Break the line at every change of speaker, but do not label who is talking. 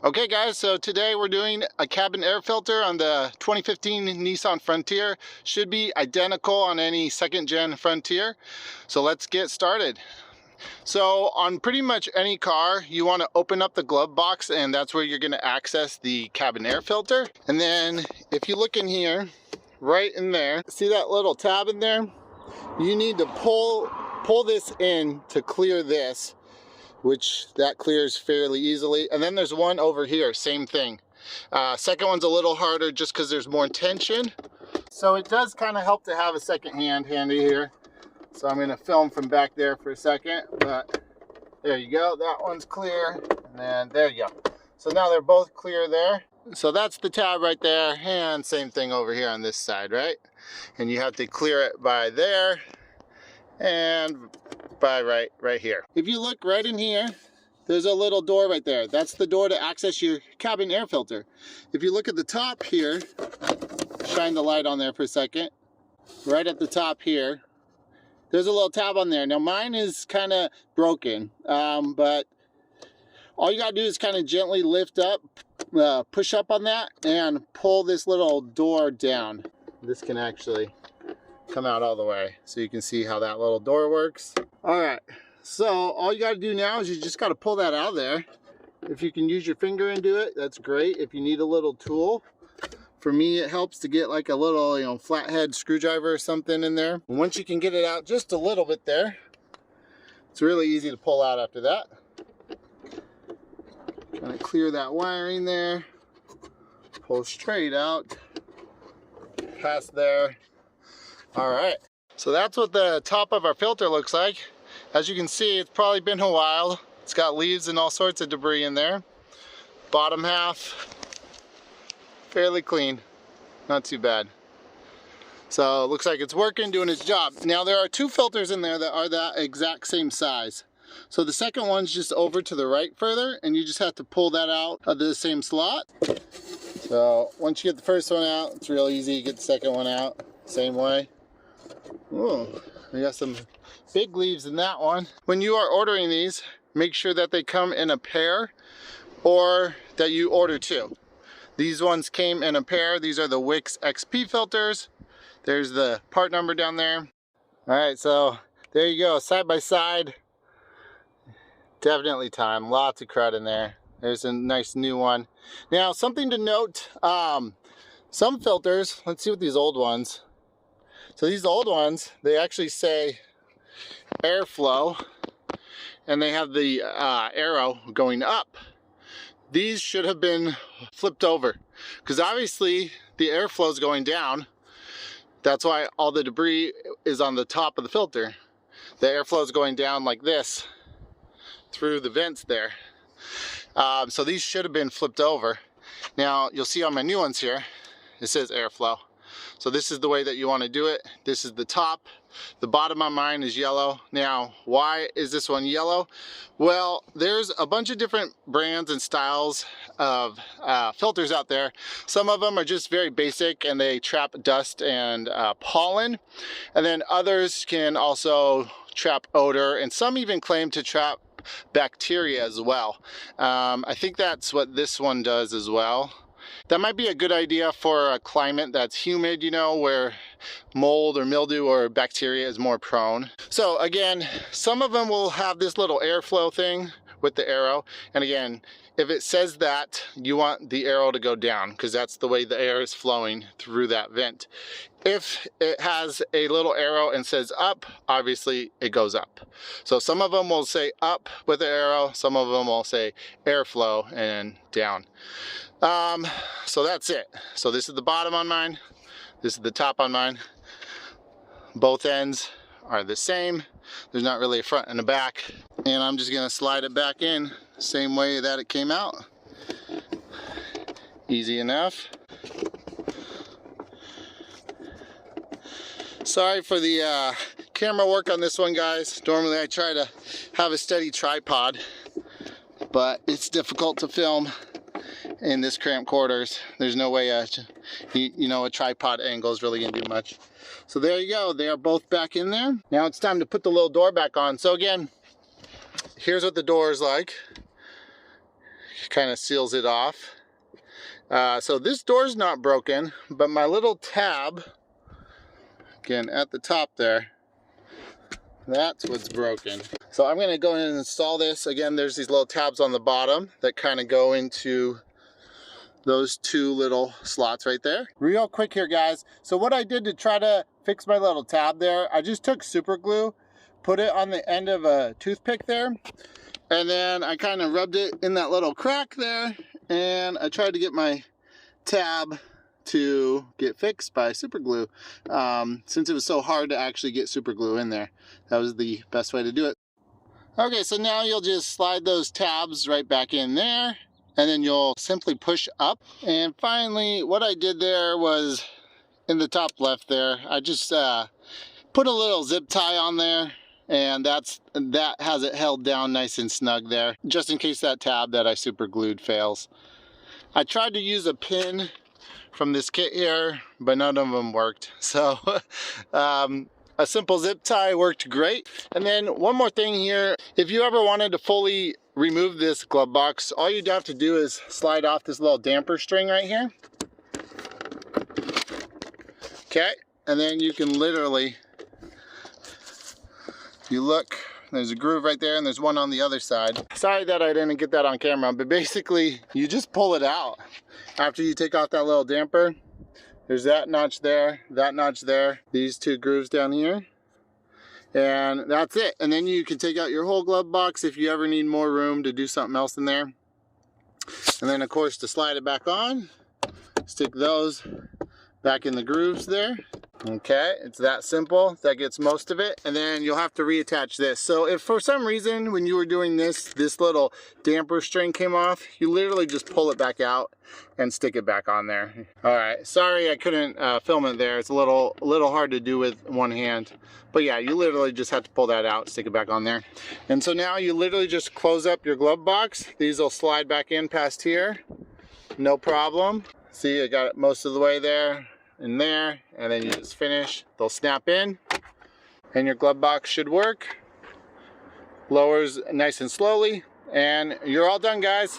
Okay guys, so today we're doing a cabin air filter on the 2015 Nissan Frontier. Should be identical on any second gen Frontier. So let's get started. So on pretty much any car, you want to open up the glove box, and that's where you're going to access the cabin air filter. And then if you look in here, right in there, see that little tab in there? You need to pull this in to clear this, which that clears fairly easily. And then there's one over here, same thing. Second one's a little harder just because there's more tension. So it does kind of help to have a second hand handy here. So I'm going to film from back there for a second, but there you go, that one's clear, and then there you go. So now they're both clear there. So that's the tab right there, and same thing over here on this side, right? And you have to clear it by there and by right here. If you look right in here, there's a little door right there. That's the door to access your cabin air filter. If you look at the top here, shine the light on there for a second, right at the top here, there's a little tab on there. Now mine is kind of broken, but all you gotta do is kind of gently lift up, push up on that, and pull this little door down. This can actually come out all the way, so you can see how that little door works. All right, so all you got to do now is you just got to pull that out of there. If you can use your finger and do it, that's great. If you need a little tool, for me it helps to get like a little flathead screwdriver or something in there. And once you can get it out just a little bit there, it's really easy to pull out after that. Kind of clear that wiring there, pull straight out, past there. All right, so that's what the top of our filter looks like. As you can see, it's probably been a while. It's got leaves and all sorts of debris in there. Bottom half, fairly clean, not too bad. So it looks like it's working, doing its job. Now there are two filters in there that are that exact same size. So the second one's just over to the right further, and you just have to pull that out of the same slot. So once you get the first one out, it's real easy. You get the second one out, same way. Ooh, we got some big leaves in that one. When you are ordering these, make sure that they come in a pair or that you order two. These ones came in a pair. These are the Wix XP filters. There's the part number down there. All right, so there you go, side by side. Definitely time, lots of crud in there. There's a nice new one. Now, something to note, some filters, let's see what these old ones. So these old ones, they actually say airflow, and they have the arrow going up. These should have been flipped over, because obviously the airflow is going down. That's why all the debris is on the top of the filter. The airflow is going down like this through the vents there. So these should have been flipped over. Now you'll see on my new ones here, it says airflow. So this is the way that you want to do it. This is the top. The bottom on mine is yellow. Now, why is this one yellow? Well, there's a bunch of different brands and styles of filters out there. Some of them are just very basic and they trap dust and pollen. And then others can also trap odor, and some even claim to trap bacteria as well. I think that's what this one does as well. That might be a good idea for a climate that's humid, where mold or mildew or bacteria is more prone. So again, some of them will have this little airflow thing with the arrow. And again, if it says that, you want the arrow to go down, because that's the way the air is flowing through that vent. If it has a little arrow and says up, obviously it goes up. So some of them will say up with the arrow, some of them will say airflow and down. So that's it. So this is the bottom on mine, this is the top on mine. Both ends are the same. There's not really a front and a back. And I'm just gonna slide it back in the same way that it came out. Easy enough. Sorry for the camera work on this one, guys. Normally I try to have a steady tripod, but it's difficult to film in this cramped quarters. There's no way a tripod angle is really gonna do much. So there you go, they are both back in there. Now it's time to put the little door back on. So again, here's what the door is like. kind of seals it off. So this door's not broken, but my little tab, again at the top there, that's what's broken. So I'm going to go in and install this. Again, there's these little tabs on the bottom that kind of go into those two little slots right there. Real quick here, guys. So what I did to try to fix my little tab there, I just took super glue, put it on the end of a toothpick there, and then I kind of rubbed it in that little crack there, and I tried to get my tab to get fixed by super glue. Since it was so hard to actually get super glue in there, that was the best way to do it. Okay, so now you'll just slide those tabs right back in there, and then you'll simply push up. And finally, what I did there was in the top left there, I just put a little zip tie on there, and that has it held down nice and snug there, just in case that tab that I super glued fails. I tried to use a pin from this kit here, but none of them worked. So a simple zip tie worked great. And then one more thing here, if you ever wanted to fully remove this glove box, all you'd have to do is slide off this little damper string right here. Okay, and then you can literally, you look, there's a groove right there and there's one on the other side. Sorry that I didn't get that on camera, but basically you just pull it out. After you take off that little damper, there's that notch there, these two grooves down here, and that's it. And then you can take out your whole glove box if you ever need more room to do something else in there. And then of course to slide it back on, stick those back in the grooves there. Okay, it's that simple. That gets most of it. And then you'll have to reattach this. So if for some reason when you were doing this little damper string came off, you literally just pull it back out and stick it back on there. All right, sorry I couldn't film it there. It's a little hard to do with one hand. But yeah, you literally just have to pull that out, stick it back on there. And so now you literally just close up your glove box. These will slide back in past here. No problem. See, I got it most of the way there. In there, and then you just finish. They'll snap in and your glove box should work. Lowers nice and slowly, and you're all done, guys.